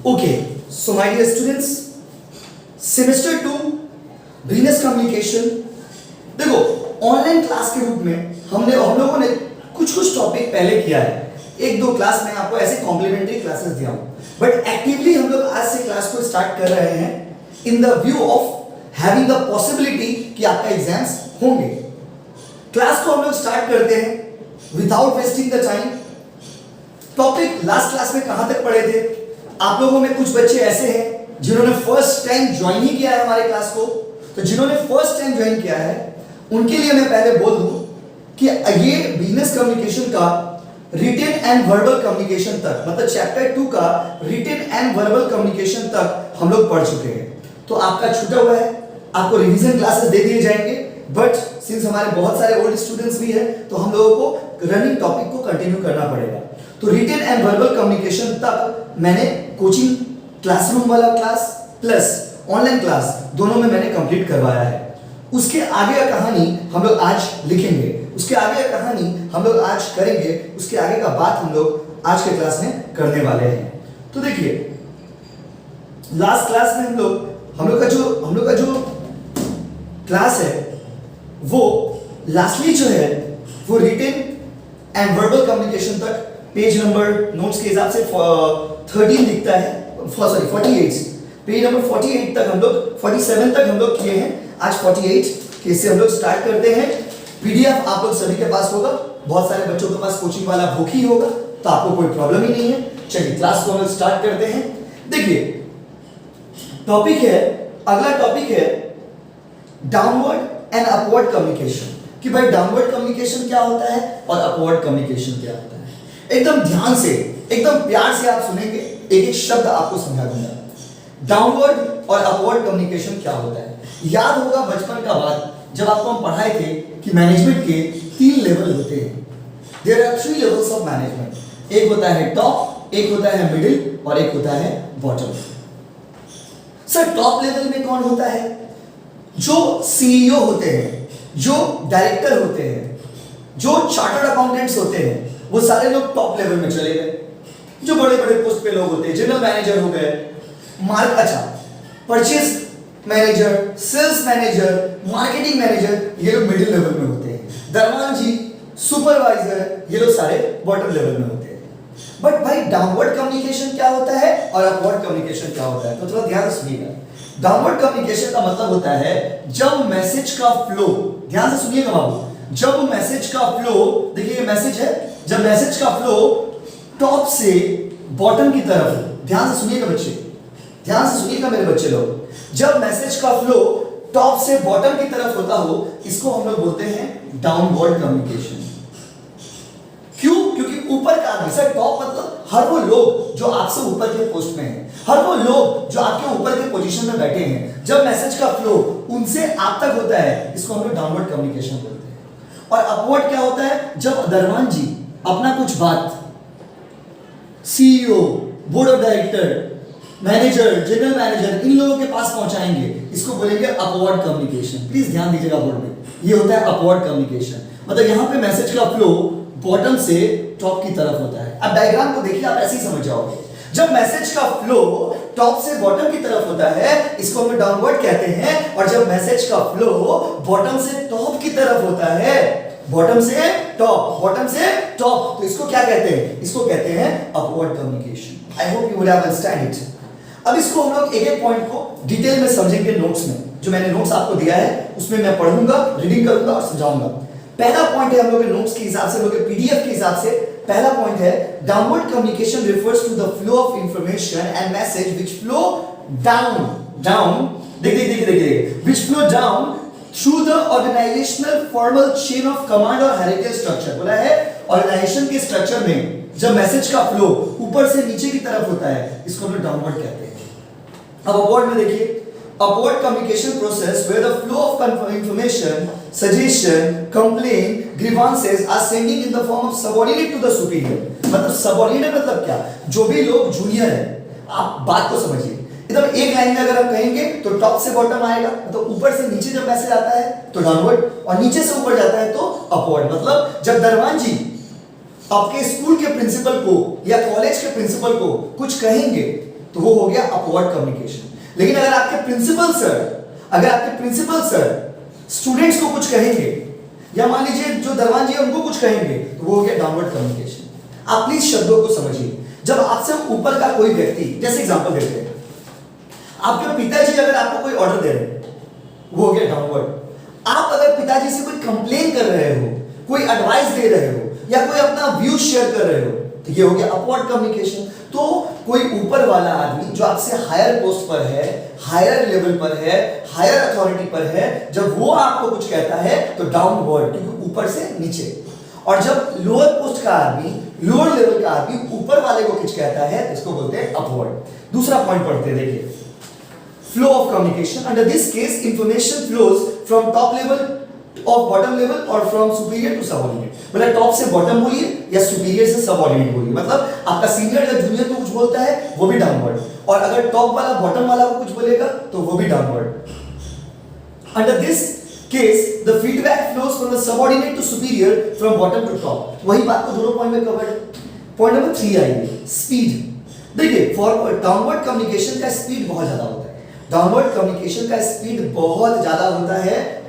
Okay, so my dear students, semester 2 business communication. देखो, online class के रूप में हम लोगों ने कुछ टॉपिक पहले किया है। एक दो क्लास में आपको ऐसे कॉम्प्लीमेंट्री क्लासेस दिया हूं, बट एक्टिवली हम लोग आज से क्लास को स्टार्ट कर रहे हैं in the view of having the possibility कि आपका एग्जाम्स होंगे। क्लास को हम लोग स्टार्ट करते हैं without wasting the time. Topic last class में कहां तक पढ़े थे? आप लोगों में कुछ बच्चे ऐसे हैं जिन्होंने फर्स्ट टाइम ज्वाइन ही किया है हमारे क्लास को। तो जिन्होंने फर्स्ट टाइम ज्वाइन किया है उनके लिए मैं पहले बोल दूं कि ये बिजनेस कम्युनिकेशन का रिटन एंड वर्बल कम्युनिकेशन तक, मतलब चैप्टर 2 का रिटन एंड वर्बल कम्युनिकेशन तक हम लोग पढ़ चुके हैं। तो आपका छूटा हुआ है, आपको रिवीजन क्लासेस दे दिए जाएंगे, बट सिंस हमारे बहुत सारे ओल्ड स्टूडेंट्स भी हैं तो हम लोगों को रनिंग टॉपिक को कंटिन्यू करना पड़ेगा। तो रिटन एंड वर्बल कम्युनिकेशन तक मैंने कोचिंग क्लासरूम वाला क्लास प्लस ऑनलाइन क्लास दोनों में मैंने कंप्लीट करवाया है। उसके आगे का कहानी हम लोग आज लिखेंगे, उसके आगे का कहानी हम लोग आज करेंगे, उसके आगे का बात हम लोग आज के क्लास में करने वाले हैं। तो देखिए, लास्ट क्लास में हम लोग का जो क्लास है वो लास्टली जो है वो रिटन एंड वर्बल कम्युनिकेशन तक पेज नंबर नोट्स के हिसाब से 13 दिखता है, सॉरी 48, पेज नंबर 48 तक हम लोग 47 तक हम लोग किए हैं। आज 48 के से हम लोग स्टार्ट करते हैं। पीडीएफ आप लोग सभी के पास होगा, बहुत सारे बच्चों के पास कोचिंग वाला बुक ही होगा, तो आपको कोई प्रॉब्लम ही नहीं है। चलिए क्लास को हम लोग स्टार्ट करते हैं। देखिए, टॉपिक है, अगला टॉपिक है डाउनवर्ड एंड अपवर्ड कम्युनिकेशन, कि भाई डाउनवर्ड कम्युनिकेशन क्या होता है और अपवर्ड कम्युनिकेशन क्या होता है। एकदम ध्यान से, एकदम प्यार से आप सुनेंगे, एक एक शब्द आपको समझा दूंगा। डाउनवर्ड और अपवर्ड कम्युनिकेशन क्या होता है? याद होगा बचपन का बात जब आपको हम पढ़ाए थे कि मैनेजमेंट के 3 लेवल होते हैं। There are 3 levels of management. एक होता है टॉप, एक होता है मिडिल और एक होता है बॉटम। सर, टॉप लेवल में कौन होता है? जो सीईओ होते हैं, जो डायरेक्टर होते हैं, जो चार्टर्ड अकाउंटेंट्स होते हैं, वो सारे लोग टॉप लेवल में चले गए। जो बड़े बड़े पोस्ट पे लोग होते हैं, जनरल मैनेजर हो गए, purchase manager, sales manager, marketing manager, ये लोग मिडिल लेवल में होते हैं। दरमान जी, सुपरवाइजर, ये लोग सारे बॉटम लेवल में होते हैं। बट भाई डाउनवर्ड कम्युनिकेशन क्या होता है और अपवर्ड कम्युनिकेशन क्या होता है? तो थोड़ा ध्यान से सुनिएगा। डाउनवर्ड कम्युनिकेशन का मतलब होता है जब मैसेज का फ्लो, ध्यान से सुनिएगा बाबू, जब मैसेज का फ्लो, देखिए ये मैसेज है, जब मैसेज का फ्लो टॉप से बॉटम की तरफ, ध्यान से सुनिएगा बच्चे, ध्यान से सुनिएगा मेरे बच्चे लोग, जब मैसेज का फ्लो टॉप से बॉटम की तरफ होता हो, इसको हम लोग बोलते हैं डाउनवर्ड कम्युनिकेशन। क्यों? क्योंकि ऊपर का आदमी, सर टॉप मतलब हर वो लोग जो आपसे ऊपर के पोस्ट में हैं, हर वो लोग जो आपके ऊपर के पोजीशन में बैठे हैं, जब मैसेज का फ्लो उनसे आप तक होता है, इसको हम लोग डाउनवर्ड कम्युनिकेशन बोलते हैं। और अपवर्ड क्या होता है? जब दरमान जी अपना कुछ बात CEO, board of director, manager, general manager, इन लोगों के पास पहुंचाएंगे, इसको बोलेंगे अपवर्ड कम्युनिकेशन। प्लीज ध्यान दीजिएगा बोर्ड में, ये होता है अपवर्ड कम्युनिकेशन। मतलब यहां पे मैसेज का फ्लो बॉटम से टॉप की तरफ होता है। अब डायग्राम को देखिए, आप ऐसे ही समझ जाओगे। जब मैसेज का फ्लो टॉप से बॉटम की तरफ होता है, इसको हम डाउनवर्ड कहते हैं। और जब मैसेज का फ्लो बॉटम से टॉप की तरफ होता है, बॉटम से टॉप, बॉटम से टॉप, तो इसको क्या कहते हैं? इसको कहते हैं upward communication. I hope you would have understand it. अब इसको हम लोग एक एक पॉइंट को डिटेल में समझेंगे नोट्स में। जो मैंने नोट्स आपको दिया है उसमें मैं पढ़ूंगा, रीडिंग करूंगा और समझाऊंगा। पहला पॉइंट है हम लोग के नोट्स के हिसाब से, हम लोग के पीडीएफ के हिसाब से पहला पॉइंट है downward communication refers to the flow of information and message which flow down देखिए which flow down through the organizational formal chain of command और हायरार्किकल स्ट्रक्चर। बोला है ऑर्गेनाइजेशन के स्ट्रक्चर में जब मैसेज का फ्लो ऊपर से नीचे की तरफ होता है, इसको हम लोग डाउनवर्ड कहते हैं। अब अपवर्ड में देखिए, upward communication process where the flow of information, suggestion, complain, grievances are sending in the form of subordinate to the superior. मतलब सबऑर्डिनेट मतलब क्या? जो भी लोग जूनियर है, आप बात को समझिए। एकदम एक लाइन में अगर हम कहेंगे तो टॉप से बॉटम आएगा, तो ऊपर से नीचे जब मैसेज आता है तो डाउनवर्ड, और नीचे से ऊपर जाता है तो अपवर्ड। मतलब जब दरमान जी आपके स्कूल के प्रिंसिपल को या कॉलेज के प्रिंसिपल को कुछ कहेंगे तो वो हो गया अपवर्ड कम्युनिकेशन। लेकिन अगर आपके प्रिंसिपल सर स्टूडेंट्स को कुछ कहेंगे, या मान लीजिए जो दरवान जी है उनको कुछ कहेंगे, तो वो हो गया डाउनवर्ड कम्युनिकेशन। आप प्लीज शब्दों को समझिए। जब आपसे ऊपर का कोई व्यक्ति, जैसे एग्जांपल देते हैं, आपके पिताजी अगर आपको कोई ऑर्डर दे रहे हैं, वो हो गया डाउनवर्ड। आप अगर पिताजी से कोई कंप्लेन कर रहे हो, कोई एडवाइस दे रहे हो, या कोई अपना व्यू शेयर कर रहे हो, तो ये हो गया अपवर्ड कम्युनिकेशन। तो कोई ऊपर वाला आदमी जो आपसे हायर पोस्ट पर है, हायर लेवल पर है, हायर अथॉरिटी पर है, जब वो आपको कुछ कहता है तो डाउनवर्ड, क्योंकि ऊपर से नीचे। और जब लोअर पोस्ट का आदमी, लोअर लेवल का आदमी ऊपर वाले को कुछ कहता है, इसको बोलते हैं अपवर्ड। दूसरा पॉइंट पढ़ते हैं, देखिए flow of communication. Under this case information flows from top level of bottom level और फ्रॉम सुपीरियर टू सबऑर्डिनेट। मतलब टॉप से बॉटम बोलिए या सुपीरियर से सबऑर्डिनेट बोलिए। मतलब आपका सीनियर या जूनियर को कुछ बोलता है वो भी डाउनवर्ड, और अगर टॉप वाला बॉटम वाला को कुछ बोलेगा तो वो भी downward. Under this case the feedback flows from the subordinate to superior, from bottom to top. वही बात को दोनों पॉइंट में कवर्ड। पॉइंट नंबर 3 आइए, स्पीड। देखिए फॉर डाउनवर्ड कम्युनिकेशन का स्पीड बहुत ज्यादा होता है। डाउनवर्ड कम्युनिकेशन का स्पीड बहुत ज्यादा होता है।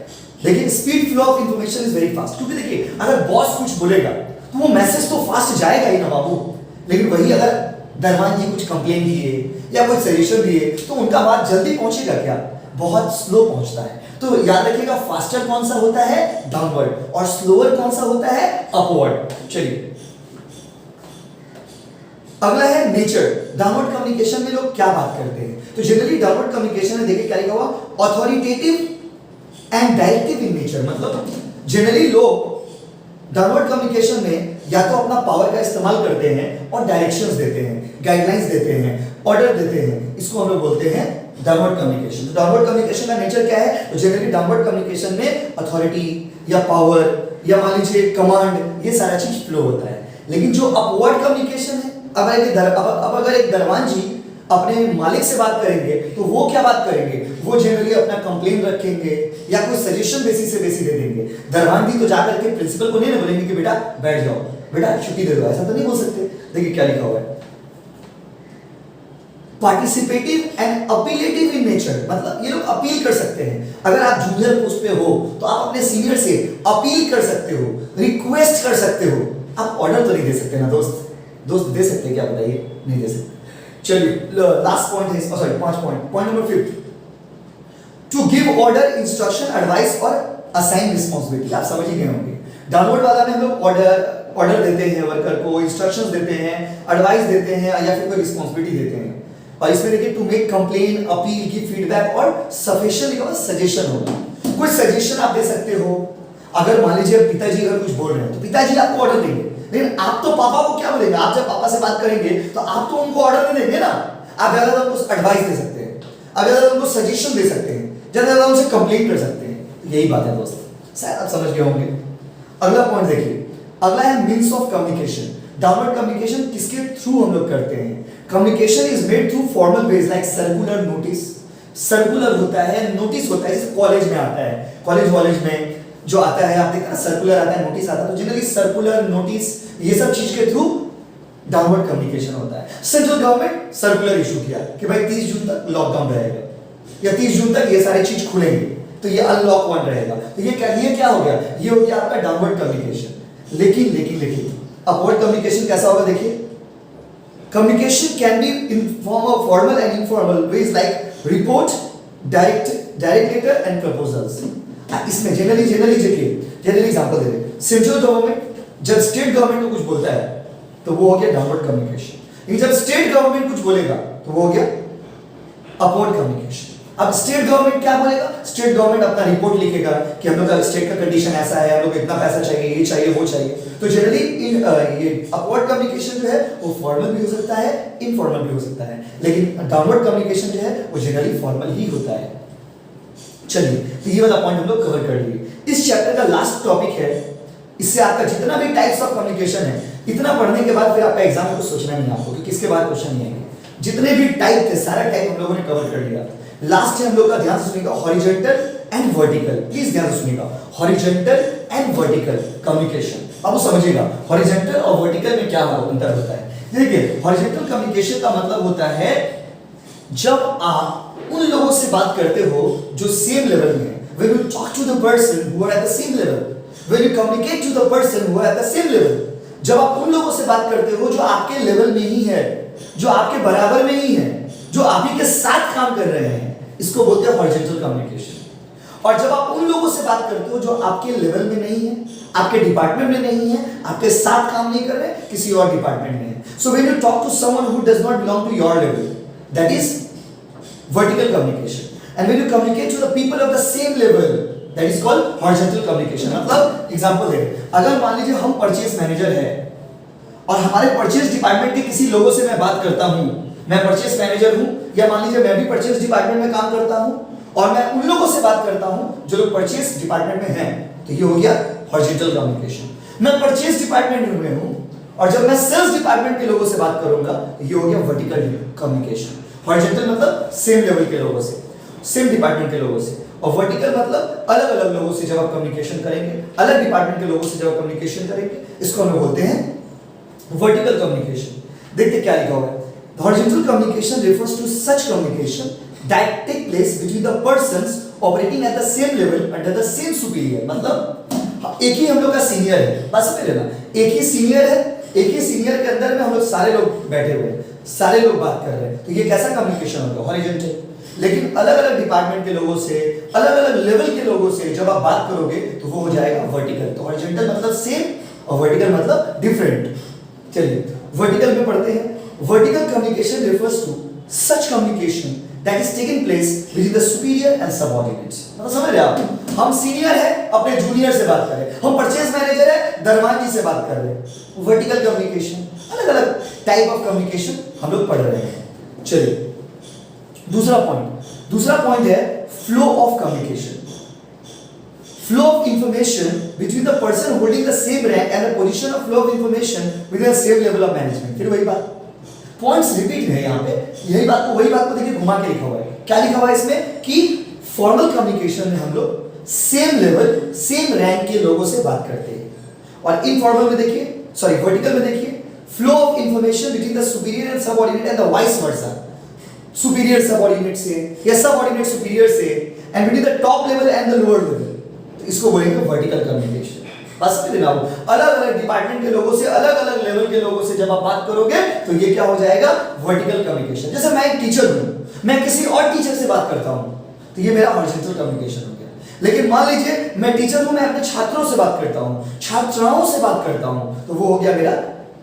देखिए speed flow of information is very fast, क्योंकि देखिए अगर बॉस कुछ बोलेगा तो वो मैसेज तो फास्ट जाएगा ही ना बाबू। लेकिन वही अगर दरबान जी कुछ कंप्लेन दिए या कुछ सजेशन दिए तो उनका बात जल्दी पहुंचेगा क्या? बहुत स्लो पहुंचता है। तो याद रखिएगा फास्टर कौन सा होता है? डाउनवर्ड, और स्लोअर कौन सा होता है? अपवर्ड। चलिए अगला है नेचर। डाउनवर्ड कम्युनिकेशन में लोग क्या बात करते हैं? तो जनरली डाउनवर्ड कम्युनिकेशन में देखिए क्या लिखा हुआ, authoritative and directive in nature. मतलब जनरली लोग डाउनवर्ड कम्युनिकेशन में या तो अपना पावर का इस्तेमाल करते हैं और डायरेक्शंस देते हैं, गाइडलाइंस देते हैं, ऑर्डर देते हैं। इसको हम लोग बोलते हैं डाउनवर्ड कम्युनिकेशन। तो डाउनवर्ड कम्युनिकेशन का नेचर क्या है? तो जनरली डाउनवर्ड कम्युनिकेशन में अथॉरिटी या पावर या मान लीजिए कमांड, ये सारा चीज फ्लो होता है। लेकिन जो अपवर्ड कम्युनिकेशन है, अब अगर एक दरबान जी अपने मालिक से बात करेंगे तो वो क्या बात करेंगे? वो जनरली अपना कंप्लेन रखेंगे या कोई सजेशन बेसिस से बेसिस दे देंगे। दरबान जी तो जाकर के प्रिंसिपल को नहीं बोलेंगे कि बेटा बैठ जाओ, बेटा छुट्टी दे दो, ऐसा तो नहीं बोल सकते। देखिए क्या लिखा हुआ है, पार्टिसिपेटिव एंड अपीलेटिव इन नेचर। मतलब ये लोग अपील कर सकते हैं। अगर आप जूनियर पोस्ट पे हो तो आप अपने सीनियर से अपील कर सकते हो, रिक्वेस्ट कर सकते हो। आप ऑर्डर तो नहीं दे सकते ना दोस्त दे सकते हैं क्या? बताइए, नहीं दे सकते। चलिए लास्ट पॉइंट है, sorry 5 point. Point number 5, to give order, instruction, advice और असाइन रिस्पांसिबिलिटी। आप समझ ही गए होंगे। डाउनवर्ड वाला में हम लोग ऑर्डर देते हैं वर्कर को, इंस्ट्रक्शंस देते हैं, एडवाइस देते हैं या फिर कोई रिस्पांसिबिलिटी देते हैं। और इसमें देखिए to make complain, appeal, give feedback और सफिशिएंट लिखा हुआ सजेशन होगा। कोई सजेशन आप दे सकते हो। अगर मान लीजिए पिताजी अगर कुछ बोल रहे हैं तो पिताजी आपको ऑर्डर देंगे, लेकिन आप तो पापा को क्या बोलेंगे? आप जब पापा से बात करेंगे तो आप तो उनको ऑर्डर नहीं देंगे ना। आप ज्यादा उनको एडवाइस दे सकते हैं, आप ज्यादा उनको सजेशन दे सकते हैं, ज्यादा उनसे कंप्लेन कर सकते हैं। यही बात है दोस्त, शायद आप समझ गए होंगे। अगला पॉइंट देखिए, अगला है means of communication. Downward communication किसके थ्रू हम लोग करते हैं? Communication is made through formal ways like circular notice. Circular होता है, नोटिस होता है, जैसे कॉलेज में आता है, कॉलेज में जो आता है आप देखते हैं सर्कुलर आता है, नोटिस आता है। तो जनरली सर्कुलर, नोटिस, ये सब चीज के थ्रू डाउनवर्ड कम्युनिकेशन होता है। सेंट्रल गवर्नमेंट सर्कुलर इशू किया कि भाई 30 जून तक लॉकडाउन रहेगा या 30 जून तक ये सारे चीज खुलेंगे, तो ये अनलॉक 1 रहेगा। तो ये क्या हो गया? ये हो गया आपका डाउनवर्ड कम्युनिकेशन। लेकिन अपवर्ड कम्युनिकेशन कैसा होगा? देखिए, communication can be in form of formal and informal ways like report, direct letter and proposals. इसमें जनरली एग्जांपल दे रहे, सेंट्रल गवर्नमेंट जब स्टेट गवर्नमेंट को कुछ बोलता है तो वो हो गया डाउनवर्ड कम्युनिकेशन। लेकिन जब स्टेट गवर्नमेंट कुछ बोलेगा तो वो हो गया अपवर्ड कम्युनिकेशन। अब स्टेट गवर्नमेंट क्या बोलेगा? स्टेट गवर्नमेंट अपना रिपोर्ट लिखेगा कि हम लोग का स्टेट का कंडीशन ऐसा है, हम लोग इतना पैसा चाहिए, ये चाहिए, वो चाहिए। तो जनरली ये अपवर्ड कम्युनिकेशन जो है वो फॉर्मल भी हो सकता है, इनफॉर्मल भी हो सकता है, लेकिन डाउनवर्ड कम्युनिकेशन जो है वो जनरली फॉर्मल ही होता है। चलिए, तो ये वाला पॉइंट हम लोग कवर कर लिए। इस चैप्टर का लास्ट टॉपिक है, इससे आपका जितना भी टाइप्स ऑफ कम्युनिकेशन है, इतना पढ़ने के बाद फिर आपका एग्जाम में कुछ सोचना नहीं आपको कि किसके बाद क्वेश्चन नहीं आएंगे। जितने भी टाइप थे सारा टाइप हम लोगों ने कवर कर लिया। लास्ट है हम लोग का, ध्यान से सुनिएगा, हॉरिजॉन्टल एंड वर्टिकल। प्लीज ध्यान से सुनिएगा, हॉरिजॉन्टल एंड वर्टिकल कम्युनिकेशन। अब समझिएगा हॉरिजॉन्टल और वर्टिकल में क्या अंतर होता है। देखिए हॉरिजॉन्टल कम्युनिकेशन का मतलब होता है जब आप उन लोगों से बात करते हो जो सेम लेवल में है, when you talk to the person who are at the same level, when you communicate to the person who are at the same level, जब आप उन लोगों से बात करते हो जो आपके लेवल में ही है, जो आपके बराबर में ही है, जो आप ही के साथ काम कर रहे हैं, इसको बोलते हैं हॉरिजॉन्टल कम्युनिकेशन। और जब आप उन लोगों से बात करते हो जो आपके लेवल में नहीं है, आपके डिपार्टमेंट में नहीं है, आपके साथ काम नहीं कर रहे, किसी और डिपार्टमेंट में है, so when you talk to someone who does not belong to your level, that is vertical communication. And when you communicate to the people of the same level, that is called horizontal communication. मतलब example है, अगर मान लीजिए हम purchase manager है और हमारे purchase department के किसी लोगों से मैं बात करता हूं, मैं परचेज मैनेजर हूं, या मान लीजिए मैं भी परचेज डिपार्टमेंट में काम करता हूं और मैं उन लोगों से बात करता हूं जो लोग परचेज डिपार्टमेंट में हैं, तो ये हो गया हॉरिजॉन्टल कम्युनिकेशन। मैं परचेज डिपार्टमेंट में हूं और जब मैं सेल्स डिपार्टमेंट के लोगों से बात करूंगा, ये हो गया वर्टिकल कम्युनिकेशन। हॉरिजॉन्टल मतलब सेम लेवल के लोगों से, सेम डिपार्टमेंट के लोगों से, और वर्टिकल मतलब अलग अलग लोगों से जब आप कम्युनिकेशन करेंगे, अलग डिपार्टमेंट के लोगों से जब आप कम्युनिकेशन करेंगे, इसको हम बोलते हैं वर्टिकल कम्युनिकेशन। देखते क्या लिखा हुआ है, horizontal communication refers to such communication that take place between the persons operating at the same level under the same superior। मतलब एक ही हम लोग का सीनियर है, बस समझ लेना, एक ही सीनियर है, एक ही सीनियर के अंदर में हम लोग सारे लोग बैठे हुए हैं, सारे लोग बात कर रहे हैं, तो ये कैसा कम्युनिकेशन होगा, हॉरिजॉन्टल। लेकिन अलग अलग डिपार्टमेंट के लोगों से, अलग अलग लेवल के लोगों से जब आप बात करोगे तो वो हो जाएगा वर्टिकल। तो हॉरिजॉन्टल मतलब सेम और वर्टिकल मतलब डिफरेंट। चलिए वर्टिकल में पढ़ते हैं। Vertical communication refers to such communication that is taking place between the superior and subordinates। मतलब समझ रहे आप, हम सीनियर है अपने जूनियर से बात कर रहे हैं, हम परचेज मैनेजर है दरमान जी से बात कर रहे हैं। वर्टिकल कम्युनिकेशन, अलग अलग टाइप ऑफ कम्युनिकेशन हम लोग पढ़ रहे हैं। चलिए दूसरा पॉइंट है flow of communication. Flow of information between the person holding the same rank and the position of flow of information within the same level of management। फिर वही बात, पॉइंट्स रिपीट है यहाँ पे, वही बात को देखिए घुमा के लिखा हुआ है। क्या लिखा हुआ है इसमें कि फॉर्मल कम्युनिकेशन में हम लोग सेम लेवल, सेम रैंक के लोगों से बात करते हैं, और इनफॉर्मल में देखिए, सॉरी वर्टिकल में देखिए, flow of information between the superior and subordinate and the vice versa. Superior subordinate से या सबऑर्डिनेट सुपीरियर से, and between the top level and the lower level, तो इसको बोलेंगे वर्टिकल कम्युनिकेशन। बस समझ लेना, अलग अलग डिपार्टमेंट के लोगों से, अलग अलग लेवल के लोगों से जब आप बात करोगे तो ये क्या हो जाएगा, वर्टिकल कम्युनिकेशन। जैसे मैं एक टीचर हूं, मैं किसी और टीचर से बात करता हूं, तो ये मेरा हॉरिजॉन्टल कम्युनिकेशन हो गया। लेकिन मान लीजिए मैं टीचर हूं, मैं अपने छात्रों से बात करता हूं, छात्राओं से बात करता हूं, तो वो हो गया मेरा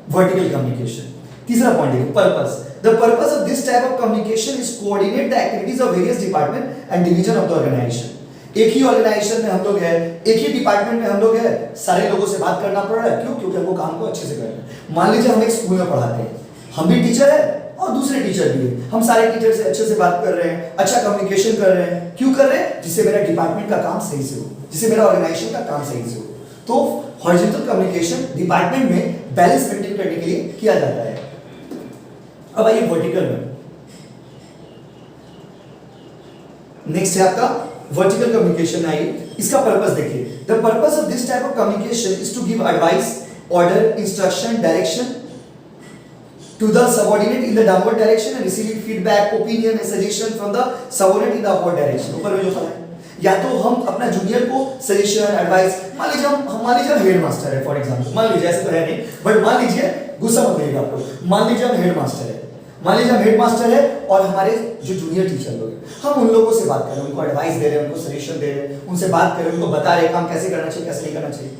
वर्टिकल कम्युनिकेशन। तीसरा पॉइंट है purpose. The purpose of this type of communication is coordinate the activities of various department and division of the organization. एक ही ऑर्गेनाइजेशन में हम लोग हैं, एक ही डिपार्टमेंट में हम लोग हैं, सारे लोगों से बात करना पड़ रहा है। क्यों? क्योंकि हमको काम को अच्छे से करना है। मान लीजिए हम एक स्कूल में पढ़ाते हैं, हम भी टीचर है और दूसरे टीचर भी है, हम सारे टीचर से अच्छे से बात कर रहे हैं, अच्छा कम्युनिकेशन कर रहे हैं। क्यों कर रहे हैं? जिससे मेरा डिपार्टमेंट का काम सही से हो, जिससे मेरा ऑर्गेनाइजेशन का काम सही से हो। तो हॉरिजॉन्टल कम्युनिकेशन डिपार्टमेंट में बैलेंस मेंटेन करने के लिए किया जाता है। अब आइए वर्टिकल में, नेक्स्ट है आपका वर्टिकल कम्युनिकेशन। आइए इसका पर्पस देखिए। The purpose of this type of communication is to give advice, order, instruction, direction to the subordinate in the downward direction and receiving feedback, opinion and suggestion from the subordinate in the upward direction. ऊपर में जो फला है, या तो हम अपना junior को सजेशन, एडवाइस, मान लीजिए हम हेड मास्टर है फॉर एग्जांपल, मान लीजिए, ऐसे तो है नहीं बट मान लीजिए, गुस्सा मत करिएगा आप लोग, मान लीजिए हम हेड मास्टर है, मान लीजिए हम हेड मास्टर है और हमारे जो जूनियर टीचर लोग हैं, हम उन लोगों से बात कर रहे हैं, उनको एडवाइस दे रहे हैं, उनको सजेशन दे रहे हैं, उनसे बात कर रहे हैं, उनको बता रहे हैं काम कैसे करना चाहिए, कैसे नहीं करना चाहिए।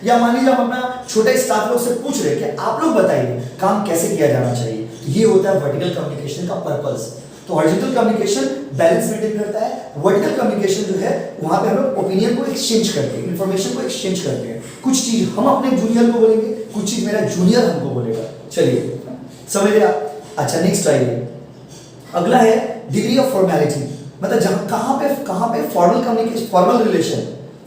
या मान लीजिए हम अपना छोटे स्टाफ लोग से पूछ रहे हैं कि आप लोग बताइए काम कैसे किया जाना चाहिए। तो ये होता है वर्टिकल कम्युनिकेशन का पर्पस। तो हॉरिजॉन्टल कम्युनिकेशन बैलेंस मेंटेन करता है, वर्टिकल कम्युनिकेशन जो है वहां पे हम लोग ओपिनियन को एक्सचेंज करते हैं, इंफॉर्मेशन को एक्सचेंज करते हैं। कुछ चीज हम अपने जूनियर को बोलेंगे, कुछ चीज मेरा जूनियर हमको बोलेगा। चलिए समझ रहे आप? अच्छा नेक्स्ट आइए, अगला है डिग्री ऑफ फॉर्मेलिटी। मतलब जहां कहां पे फॉर्मल कम्युनिकेशन,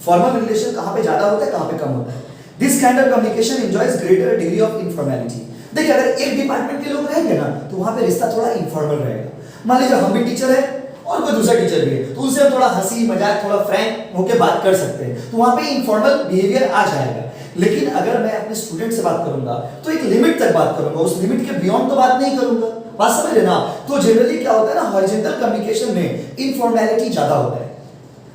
फॉर्मल रिलेशन कहां पे ज्यादा होता है, कहां पे कम होता है। This kind of communication enjoys greater degree of informality. देखिए अगर एक डिपार्टमेंट के लोग रहेंगे ना तो वहां पे रिश्ता थोड़ा इनफॉर्मल रहेगा। मान लीजिए हम भी टीचर है और कोई दूसरा टीचर भी है, तो उनसे हम थोड़ा हंसी मजाक, थोड़ा फ्रैंक होकर बात कर सकते हैं, तो वहां पे इनफॉर्मल बिहेवियर आ जाएगा। लेकिन अगर मैं अपने स्टूडेंट से बात करूंगा तो एक लिमिट तक बात करूंगा, उस लिमिट के बियॉन्ड तो बात नहीं करूंगा। बात समझ रहे ना? तो जनरली क्या होता है ना, हॉरिजॉन्टल कम्युनिकेशन में इनफॉर्मेलिटी ज्यादा होता है।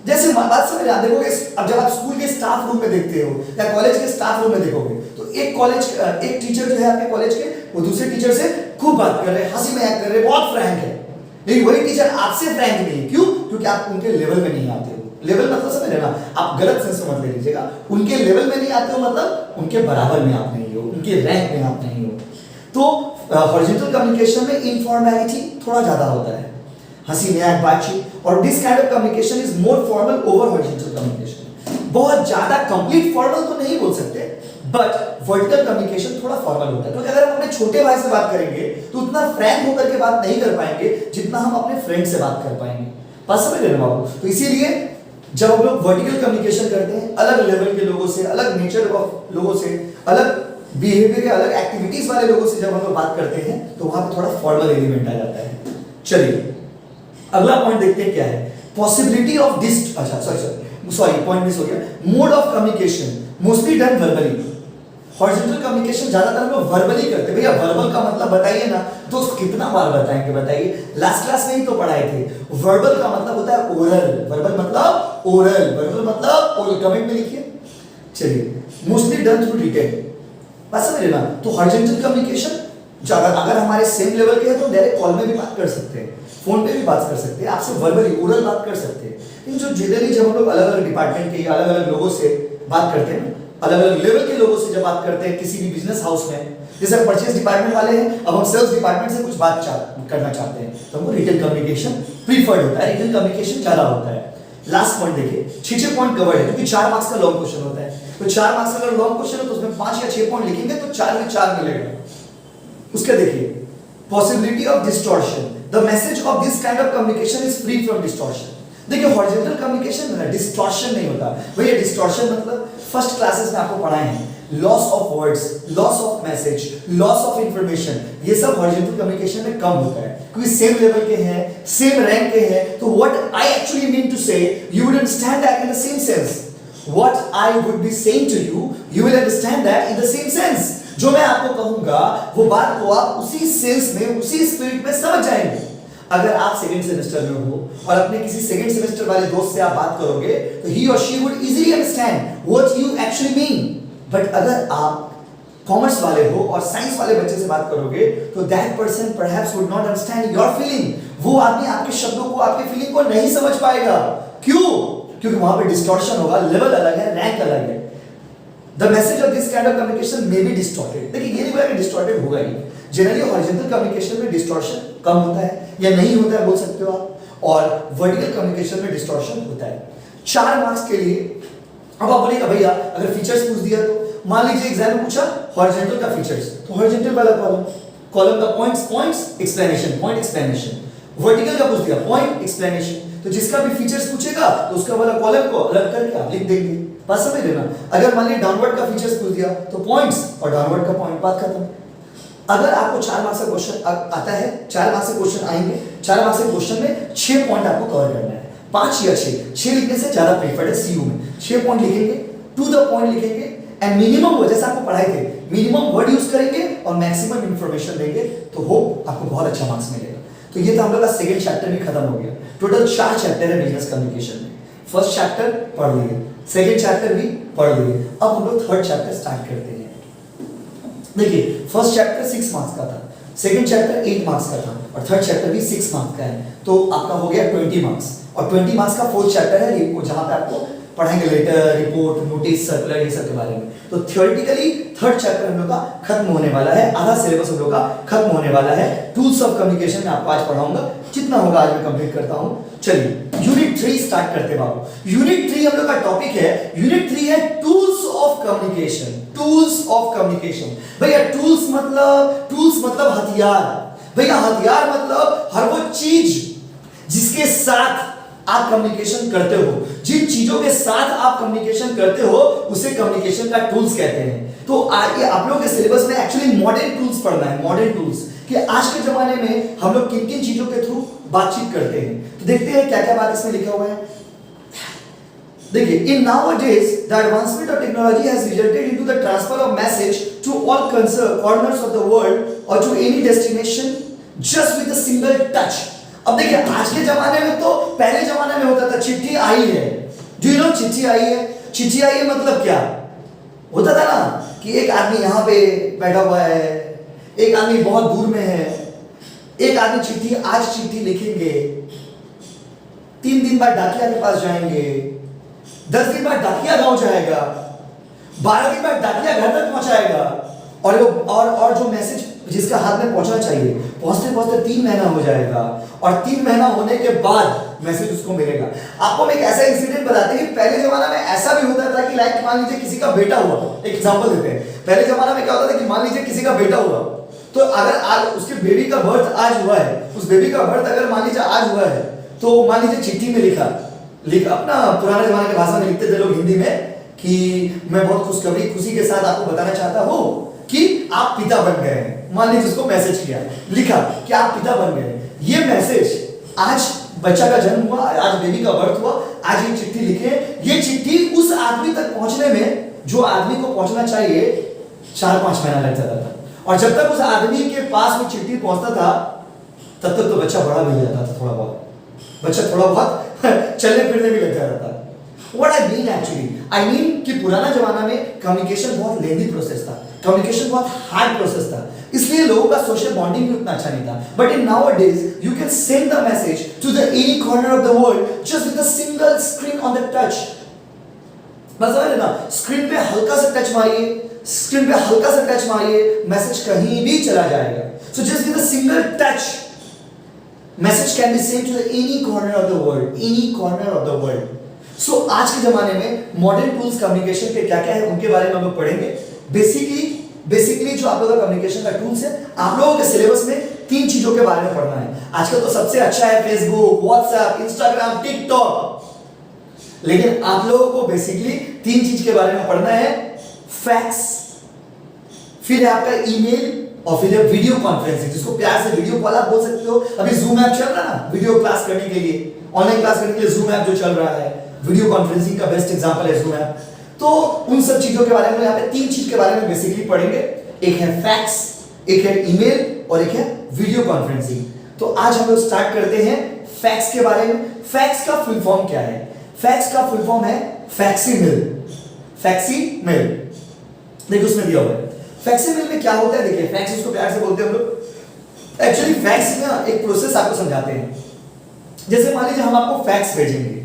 जैसे बात समझ रहे हैं, देखोगे अब जब आप स्कूल के स्टाफ रूम में देखते हो या कॉलेज के स्टाफ रूम में देखोगे, तो एक टीचर जो है आपके कॉलेज के, वो दूसरे टीचर से खूब बात कर रहे हैं, हंसी मजाक कर रहे हैं, बहुत फ्रैंक है। लेकिन वही टीचर आपसे फ्रैंक नहीं है। क्यों? क्योंकि आप उनके लेवल में नहीं आते हो। लेवल मतलब समझ रहे ना, आप गलत सेंस में मत ले लीजिएगा। उनके लेवल में नहीं आते हो मतलब उनके बराबर में आप नहीं हो, उनके रैंक में आप नहीं हो। तो हॉरिजॉन्टल कम्युनिकेशन में इनफॉर्मेलिटी थोड़ा ज्यादा होता है, हंसी मजाक बातचीत, और this kind of communication is more formal over horizontal communication. बहुत ज्यादा कंप्लीट फॉर्मल तो नहीं बोल सकते, बट वर्टिकल कम्युनिकेशन थोड़ा फॉर्मल होता है। क्योंकि अगर हम अपने छोटे भाई से बात करेंगे तो उतना फ्रैंक होकर के बात नहीं कर पाएंगे जितना हम अपने फ्रेंड से बात कर पाएंगे। बात समझ रहे हैं बाबू? तो इसीलिए जब हम लोग वर्टिकल कम्युनिकेशन करते हैं, अलग लेवल के लोगों से, अलग नेचर ऑफ लोगों से, अलग बिहेवियर, अलग एक्टिविटीज वाले लोगों से जब हम लोग बात करते हैं, तो वहां पे थोड़ा फॉर्मल एलिमेंट आ जाता है। चलिए अगला पॉइंट देखते हैं क्या है। Possibility of sorry point miss हो गया। Mode of communication mostly done verbally. Horizontal communication ज्यादातर हम लोग वर्बली करते हैं। भैया वर्बल का मतलब बताइए ना, तो उसको कितना बार बताएंगे बताइए? लास्ट क्लास में ही तो पढ़ाए थे। वर्बल का मतलब होता है ओरल। वर्बल मतलब ओरल, वर्बल मतलब ओरल। कमेंट में लिखिए। चलिए, मोस्टली डन थ्रू रिटेन। बात समझ रहे ना? तो हॉरिजॉन्टल कम्युनिकेशन अगर हमारे सेम लेवल के हैं तो डायरेक्ट कॉल में भी बात कर सकते हैं, फोन पे भी बात कर सकते हैं, आपसे वर्बली ओरल बात कर सकते हैं। लेकिन जो जनरली जब हम लोग अलग अलग डिपार्टमेंट के या अलग अलग लोगों से बात करते हैं, अलग अलग लेवल के लोगों से जब बात करते हैं किसी भी बिजनेस हाउस में, जैसे परचेज डिपार्टमेंट वाले हैं, अब हम सेल्स डिपार्टमेंट से कुछ बात करना चाहते हैं, तो हमको रिटन कम्युनिकेशन प्रीफर्ड होता है, रिटन कम्युनिकेशन ज्यादा होता है। लास्ट पॉइंट देखिए, 6 पॉइंट कवर्ड है क्योंकि 4 मार्क्स का लॉन्ग क्वेश्चन होता है। तो 4 मार्क्स का अगर लॉन्ग क्वेश्चन है तो उसमें 5 या 6 पॉइंट लिखेंगे तो 4 में 4 मिलेगा। उसके देखिए, possibility of distortion. The message of this kind of communication is free from distortion. देखिए हॉरिजॉन्टल कम्युनिकेशन में डिस्टॉर्शन नहीं होता। भैया डिस्टॉर्शन मतलब फर्स्ट क्लासेस में आपको पढ़ाए हैं, loss of words, loss of message, loss of information, ये सब हॉरिजॉन्टल कम्युनिकेशन में कम होता है क्योंकि सेम लेवल के हैं, सेम रैंक के हैं। तो what I actually mean to say, you would understand that in the same sense. What I would be saying to you, you will understand that in the same sense. जो मैं आपको कहूंगा वो बात को आप उसी सेंस में, उसी स्पिरिट में समझ जाएंगे। अगर आप सेकंड सेमेस्टर में हो और अपने किसी सेकंड सेमेस्टर वाले दोस्त से आप बात करोगे तो ही और she would easily understand what you actually mean. But अगर आप कॉमर्स वाले हो और साइंस वाले बच्चे से बात करोगे तो that person perhaps would not understand your feeling. वो आदमी आपके शब्दों को, आपके फीलिंग को नहीं समझ पाएगा। क्यों? क्योंकि वहां पे डिस्टॉर्शन होगा, लेवल अलग है, रैंक अलग है। The message of this kind of communication may be distorted। देखिए ये नहीं बोला कि डिस्टॉर्टेड होगा ही। जनरली हॉरिजॉन्टल कम्युनिकेशन में डिस्टॉर्शन कम होता है या नहीं होता है बोल सकते हो आप, और वर्टिकल कम्युनिकेशन में डिस्टॉर्शन होता है। 4 मार्क्स के लिए अब आप बोलेगा भैया अगर फीचर्स पूछ दिया तो मान लीजिए एग्जाम में पूछा हॉरिजॉन्टल का फीचर्स, तो हॉरिजॉन्टल वाला कॉलम का points explanation, point explanation. Vertical का पूछ दिया पॉइंट एक्सप्लेनेशन, तो जिसका भी फीचर्स पूछेगा तो उसका वाला कॉलम को अलग करके आप लिख देंगे। बात समझ लेना। अगर मान लीजिए डाउनवर्ड का फीचर्स पूछ दिया तो पॉइंट्स और डाउनवर्ड का पॉइंट, बात खत्म। अगर आपको 4 मार्क्स का क्वेश्चन आता है, 4 मार्क्स से क्वेश्चन आएंगे, 4 मार्क्स के क्वेश्चन में 6 पॉइंट आपको कवर करना है। 5 या 6 लिखने से ज्यादा प्रेफर्ड है सीयू में। 6 पॉइंट लिखेंगे, टू द पॉइंट लिखेंगे, एंड मिनिमम, जैसे आपको पढ़ाए थे, मिनिमम वर्ड यूज करेंगे और मैक्सिमम इंफॉर्मेशन देंगे, तो होप आपको बहुत अच्छा मार्क्स मिलेगा। तो ये तो हम लोग का सेकंड चैप्टर भी खत्म हो गया। टोटल 4 चैप्टर है बिजनेस कम्युनिकेशन में। फर्स्ट चैप्टर पढ़ लिए, सेकंड चैप्टर भी पढ़ लिए, अब हम लोग थर्ड चैप्टर स्टार्ट करते हैं। देखिए फर्स्ट चैप्टर 6 मार्क्स का था, सेकंड चैप्टर 8 मार्क्स का था और थर्ड चैप्टर भी 6 मार्क्स का है, तो आपका हो गया 20 मार्क्स। और 20 मार्क्स का फोर्थ चैप्टर है जहां पे आपको पढ़ाएंगे लेटर, रिपोर्ट, नोटिस, सर्कुलर, ये सब के बारे में। तो थियोरेटिकली थर्ड चैप्टर हम लोग का खत्म होने वाला है, आधा सिलेबस हम लोग का खत्म होने वाला है। टूल्स ऑफ कम्युनिकेशन में आपको आज पढ़ाऊंगा, जितना होगा आज मैं कंप्लीट करता हूं। चलिए यूनिट 3 स्टार्ट करते हैं बाबू। यूनिट 3 हम लोग का टॉपिक है, यूनिट 3 है tools of communication. Tools of communication, भैया टूल्स मतलब हथियार। भैया हथियार मतलब हर वो चीज जिसके साथ आप कम्युनिकेशन करते हो, जिन चीजों के साथ आप कम्युनिकेशन करते हो उसे कम्युनिकेशन का टूल्स कहते हैं। तो आगे आप लोगों के सिलेबस में एक्चुअली मॉडर्न टूल्स पढ़ना है, मॉडर्न टूल्स कि आज के जमाने में हम लोग किन किन चीजों के थ्रू बातचीत करते हैं। तो देखते हैं क्या क्या बात इसमें लिखा हुआ है। देखिए, in nowadays the advancement of technology has resulted into the transfer of message to all corners of the world or to any destination just with a single touch. अब देखिए आज के जमाने में तो, पहले जमाने में होता था चिट्ठी आई है, डू यू नो चिट्ठी आई है, चिट्ठी आई है मतलब क्या होता था ना कि एक आदमी यहाँ पे बैठा हुआ है, एक आदमी बहुत दूर में है, एक आदमी चिट्ठी, आज चिट्ठी लिखेंगे, 3 दिन बाद डाकिया के पास जाएंगे, 10 दिन बाद डाकिया गांव जाएगा, 12 दिन बाद डाकिया घर तक पहुंचाएगा, और जो मैसेज जिसका हाथ में पहुंचना चाहिए पहुंचते पहुंचते 3 महीना हो जाएगा, और 3 महीना होने के बाद मैसेज उसको मिलेगा। आपको हम एक ऐसा इंसिडेंट बताते हैं कि पहले जमाना में ऐसा भी होता था कि लाइक मान लीजिए किसी का बेटा हुआ, एक एग्जांपल देते हैं, पहले जमाना में क्या होता था कि मान लीजिए किसी का बेटा हुआ, तो अगर आज उसके बेबी का बर्थ आज हुआ है, उस बेबी का बर्थ अगर मान लीजिए आज हुआ है, तो मान लीजिए चिट्ठी में लिखा अपना पुराने जमाने के भाषा में लिखते थे लोग हिंदी में कि मैं बहुत खुशी के साथ आपको बताना चाहता हूं कि आप पिता बन गए हैं। मान लीजिए उसको मैसेज किया, लिखा कि आप पिता बन गए। ये मैसेज आज बच्चा का जन्म हुआ, आज बेबी का बर्थ हुआ, आज ये चिट्ठी लिखे, ये चिट्ठी उस आदमी तक पहुंचने में जो आदमी को पहुंचना चाहिए 4-5 महीना लग जाता था, और जब तक उस आदमी के पास वो चिट्ठी पहुंचता था तब तक तो बच्चा बड़ा भी हो जाता था, थोड़ा बहुत बच्चा थोड़ा बहुत चलने फिरने भी लग जाता था। What I mean actually, I mean कि पुराना जमाना में कम्युनिकेशन बहुत लेंदी प्रोसेस था, कम्युनिकेशन बहुत हार्ड प्रोसेस था, इसलिए लोगों का सोशल बॉन्डिंग भी उतना अच्छा नहीं था। But in nowadays you can send the message to the any corner of the world just with a single screen on the touch। बस समझ लेना, स्क्रीन पे हल्का सा टच मारिए, स्क्रीन पे हल्का सा टच मारिए, मैसेज कहीं भी चला जाएगा। So just with a single touch message can be sent to the any corner of the world, any corner of the world। सो आज के जमाने में मॉडर्न टूल्स कम्युनिकेशन के क्या क्या है उनके बारे में हम लोग पढ़ेंगे। बेसिकली जो आप लोगों का कम्युनिकेशन का टूल्स है, आप लोगों के सिलेबस में 3 चीजों के बारे में पढ़ना है। आजकल तो सबसे अच्छा है फेसबुक, व्हाट्सएप, इंस्टाग्राम, टिकटॉक, लेकिन आप लोगों को बेसिकली 3 चीज के बारे में पढ़ना है। फैक्स, फिर है आपका ईमेल, और फिर है वीडियो कॉन्फ्रेंसिंग, जिसको प्यार से वीडियो कॉल आप बोल सकते हो। अभी जूम ऐप चल रहा है ना वीडियो क्लास करने के लिए, ऑनलाइन क्लास करने के लिए जूम ऐप जो चल रहा है, वीडियो कॉन्फ्रेंसिंग का बेस्ट एग्जांपल है जूम ऐप। तो उन सब चीजों के बारे में यहाँ पे 3 चीज के बारे में बेसिकली पढ़ेंगे। एक है फैक्स, एक है ईमेल, और एक है वीडियो कॉन्फ्रेंसिंग। तो आज हम लोग स्टार्ट करते हैं फैक्स के बारे में। फैक्स का फुल फॉर्म क्या है? फैक्स का फुल फॉर्म है फैक्सीमिल। फैक्सीमिल देखिए उसमें दिया हुआ है। फैक्सीमिल में क्या होता है, देखिए फैक्स उसको प्यार से बोलते हैं हम लोग। एक्चुअली फैक्स में एक प्रोसेस आपको समझाते हैं। जैसे मान लीजिए हम आपको फैक्स भेजेंगे।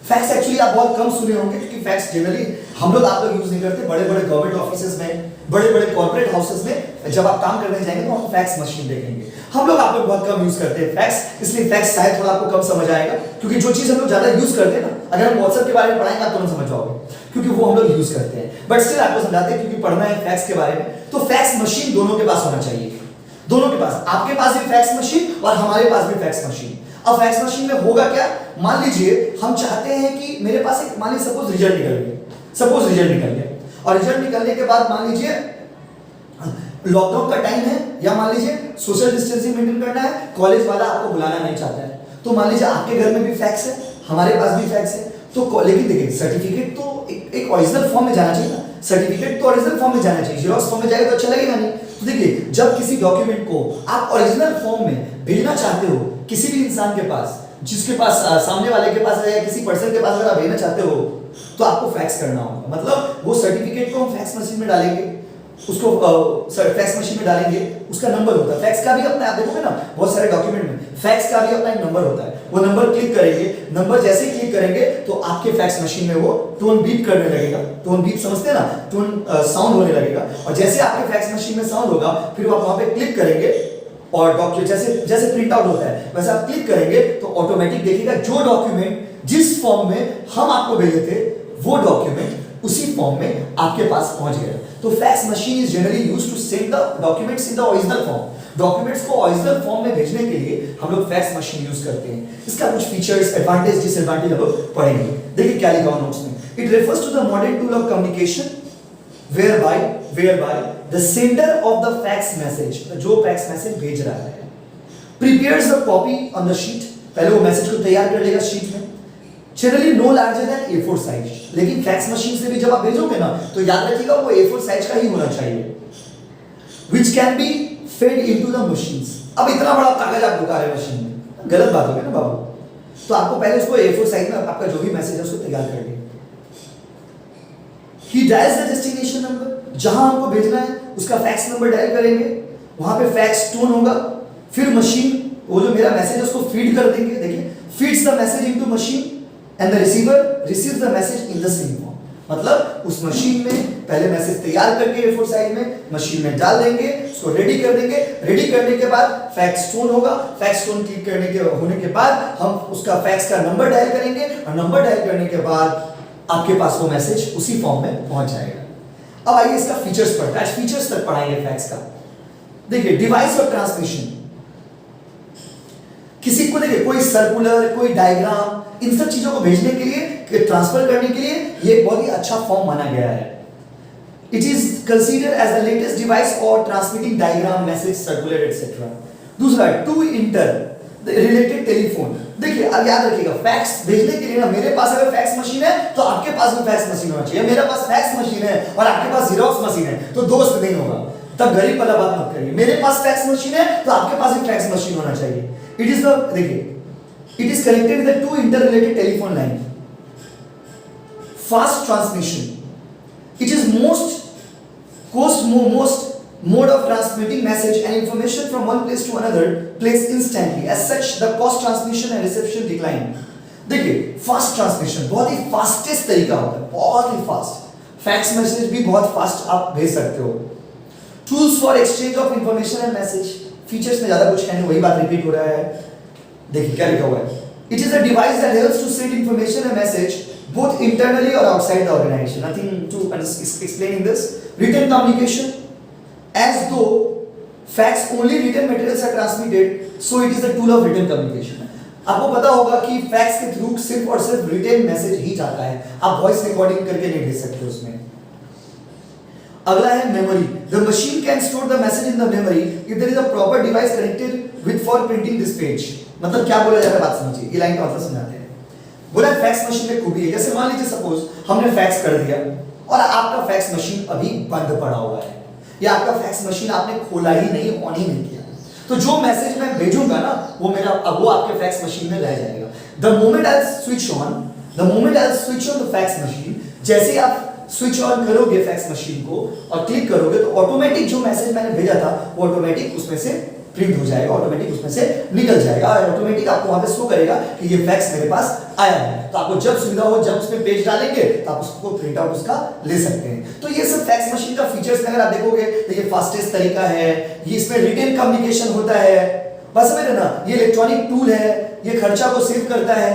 फैक्स एक्चुअली आप बहुत कम सुने होंगे, क्योंकि फैक्स जनरली हम लोग आप लोग यूज नहीं करते। बड़े बड़े गवर्नमेंट ऑफिसेज में, बड़े बड़े कॉर्पोरेट हाउसेज में जब आप काम करने जाएंगे तो हम फैक्स मशीन देखेंगे। हम लोग आप लोग बहुत कम यूज करते हैं फैक्स, इसलिए फैक्स शायद थोड़ा आपको कम समझ आएगा, क्योंकि जो चीज हम लोग ज्यादा यूज करते हैं ना, अगर हम व्हाट्सएप के बारे में पढ़ाएंगे आप तुरंत समझ जाओगे, क्योंकि वो हम लोग यूज करते हैं। बट स्टिल आपको समझाते हैं, क्योंकि पढ़ना है फैक्स के बारे में। तो फैक्स मशीन दोनों के पास होना चाहिए, दोनों के पास, आपके पास भी फैक्स मशीन और हमारे पास भी फैक्स मशीन। अब फैक्स मशीन में होगा क्या, मान लीजिए हम चाहते हैं कि मेरे पास एक, मान लीजिए सपोज रिजल्ट निकल गया, और रिजल्ट निकलने के बाद मान लीजिए लॉकडाउन का टाइम है, या मान लीजिए सोशल डिस्टेंसिंग मेंटेन करना है, कॉलेज वाला आपको बुलाना नहीं चाहता है, तो मान लीजिए आपके घर में भी फैक्स है, हमारे पास भी फैक्स है, तो लेकिन देखिए सर्टिफिकेट तो एक ओरिजिनल फॉर्म में जाना चाहिए ना, सर्टिफिकेट तो ओरिजिनल फॉर्म में जाना चाहिए, जेरॉक्स फॉर्म में जाएगा तो अच्छा लगेगा नहीं। तो देखिए जब किसी डॉक्यूमेंट को आप ओरिजिनल फॉर्म में भेजना चाहते हो किसी भी इंसान के पास, जिसके पास सामने वाले के पास है या किसी पर्सन के पास अगर आप भेजना चाहते हो, तो आपको फैक्स करना होगा। मतलब वो सर्टिफिकेट को हम फैक्स मशीन में डालेंगे, उसको फैक्स मशीन में डालेंगे, उसका नंबर होता है फैक्स का भी अपना, आप देखोगे ना बहुत सारे डॉक्यूमेंट में फैक्स का भी अपना एक नंबर होता है, वो नंबर क्लिक करेंगे, नंबर जैसे ही क्लिक करेंगे तो आपके फैक्स मशीन में वो टोन बीप करने लगेगा, टोन बीप समझते हैं ना, टोन साउंड होने लगेगा, और जैसे आपके फैक्स मशीन में साउंड होगा फिर आप वहां पे क्लिक करेंगे, और डॉक्यूमेंट जैसे प्रिंट आउट होता है वैसे आप क्लिक करेंगे तो ऑटोमेटिक देखिएगा जो डॉक्यूमेंट जिस फॉर्म में हम आपको भेजे थे वो डॉक्यूमेंट उसी फॉर्म में आपके पास पहुंच गया। तो fax machine is generally used to send the documents in the original form. Documents को ओरिजिनल फॉर्म में भेजने के लिए हम लोग फैक्स मशीन यूज करते हैं। इसका कुछ फीचर्स, एडवांटेज, डिसएडवांटेज हम लोग पढ़ेंगे। देखिए क्या लिखा हुआ नोट्स में, it refers to the modern tool of communication whereby the sender of the fax message, जो फैक्स मैसेज भेज रहा है, prepares a copy on the sheet, पहले वो मैसेज को तैयार कर लेगा शीट में, generally no larger than A4 size. लेकिन फैक्स मशीन से भी जब आप भेजोगे ना तो याद रखिएगा वो A4 साइज का ही होना चाहिए, which can be fade into the machines. अब इतना बड़ा कागज आप ढुका रहे मशीन में, गलत बात होगी ना बाबू। तो आपको पहले उसको A4 साइज में आपका जो भी मैसेज है उसको तैयार कर लिया। ही डायल्स द डेस्टिनेशन नंबर, जहां हमको भेजना है उसका फैक्स नंबर डायल करेंगे, वहां पे फैक्स टोन होगा, फिर मशीन वो जो मेरा मैसेज है उसको फीड कर देंगे। देखिए, feeds the message into machine and the receiver receives the message in the same form. मतलब उस मशीन में पहले मैसेज तैयार करके A4 साइज में मशीन में डाल देंगे, उसको रेडी कर देंगे। रेडी करने के बाद फैक्स टोन होगा, फैक्स टोन क्लिक करने के होने के बाद हम उसका फैक्स का नंबर डायल करेंगे और नंबर डायल करने के बाद आपके पास वो मैसेज उसी फॉर्म में पहुंच जाएगा। अब आइए इसका फीचर्स पढ़ते हैं, आज फीचर्स तक पढ़ाएंगे फैक्स का। देखिए, डिवाइस और ट्रांसमिशन, किसी को देखिए कोई सर्कुलर, कोई डायग्राम, इन सब चीजों को भेजने के लिए, ट्रांसफर करने के लिए ये एक बहुत ही अच्छा फॉर्म माना गया है। It is considered as the latest device और transmitting diagram, message, circular etcetera. दूसरा, टू इंटर रिलेटेड टेलीफोन। देखिए, अब याद रखिएगा, फैक्स भेजने के लिए ना, मेरे पास अगर फैक्स मशीन है तो आपके पास भी फैक्स मशीन होना चाहिए। मेरे पास फैक्स मशीन है और आपके पास जेरॉक्स मशीन है तो दोस्त नहीं होगा, तब गरीब वाला बात मत करिए। मेरे पास फैक्स मशीन है तो आपके पास भी फैक्स मशीन होना चाहिए। इट इज द, देखिए, it is connected with two interrelated telephone line, fast transmission. It is most mode of transmitting message and information from one place to another place instantly. As such, the cost transmission and reception decline. देखिए, fast transmission बहुत ही fastest तरीका होता है, बहुत ही fast. Fax message भी बहुत fast आप भेज सकते हो। Tools for exchange of information and message, features में ज्यादा कुछ कहने, वही बात रिपीट हो रहा है। देखिए क्या लिखा हुआ है, it is a device that helps to send information and message both internally or outside the organization. Nothing to explain in this. Written communication, as though facts only written materials are transmitted, so it is a tool of written communication. आपको पता होगा कि fax के through सिर्फ और सिर्फ written message ही जाता है, आप वॉइस रिकॉर्डिंग करके नहीं भेज सकते उसमें। अगला है memory. The machine can store the message in the memory if there is a proper device connected with for printing this page. मतलब क्या बोला जा रहा है, बात समझिए, ये लाइन का मतलब समझाते हैं। बोला फैक्स मशीन में खूबी है, जैसे मान लीजिए सपोज हमने फैक्स कर दिया और आपका फैक्स मशीन अभी बंद पड़ा हुआ है, या आपका फैक्स मशीन आपने खोला ही नहीं, ऑन ही नहीं किया, तो जो मैसेज मैं भेजूंगा ना वो मेरा, अब वो आपके फैक्स मशीन में रह जाएगा। The moment I switch on the fax machine, जैसे आप स्विच ऑन करोगे फैक्स मशीन को और क्लिक करोगे तो ऑटोमेटिक जो मैसेज मैंने भेजा था वो ऑटोमेटिक उसमें से प्रिंट हो जाएगा, ऑटोमेटिक उसमें से निकल जाएगा और ऑटोमेटिक आपको वहां पे शो करेगा कि ये फैक्स मेरे पास आया है। तो आपको जब सुविधा हो, जब उसमें पेज डालेंगे तो आप उसको प्रिंट आउट उसका ले सकते हैं। तो ये सब फैक्स मशीन का फीचर्स अगर आप देखोगे तो ये फास्टेस्ट तरीका है, ये इसमें रिटेन कम्युनिकेशन होता है, बस समझ रहे ना, ये इलेक्ट्रॉनिक टूल है, ये खर्चा को सेव करता है,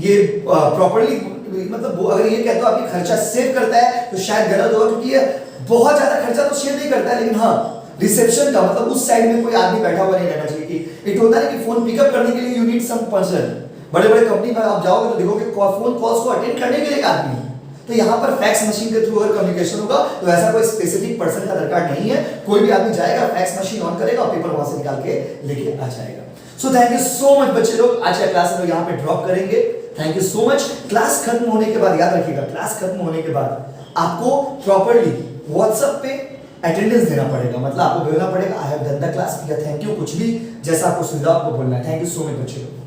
ये प्रॉपर्ली, मतलब अगर ये कहते हो आपकी खर्चा सेव करता है तो शायद गलत होगा, क्योंकि ये बहुत ज्यादा खर्चा तो सेव नहीं करता है, लेकिन हाँ रिसेप्शन का मतलब उस साइड में कोई आदमी बैठा हुआ नहीं रहना चाहिए। कि इट होता है कि फोन पिकअप करने के लिए यू नीड सम पर्सन, बड़े बड़े कंपनी में आप जाओगे तो देखोगे फोन कॉल्स को अटेंड करने के लिए एक आदमी है, तो यहाँ पर फैक्स मशीन के थ्रू अगर कम्युनिकेशन होगा तो ऐसा कोई स्पेसिफिक पर्सन का दरकार नहीं है, कोई भी आदमी जाएगा फैक्स मशीन ऑन करेगा और पेपर वहां से निकाल के लेके आ जाएगा। So thank you so much बच्चे लोग, आज का क्लास हम लोग यहाँ पे ड्रॉप करेंगे। Thank you so much. Class खत्म होने के बाद याद रखिएगा, क्लास खत्म होने के बाद आपको प्रॉपर्ली व्हाट्सएप पे अटेंडेंस देना पड़ेगा, मतलब आपको बोलना पड़ेगा I have done the class या थैंक यू, कुछ भी जैसा आपको सुविधा आपको बोलना है। थैंक यू सो मच बच्चे लोग।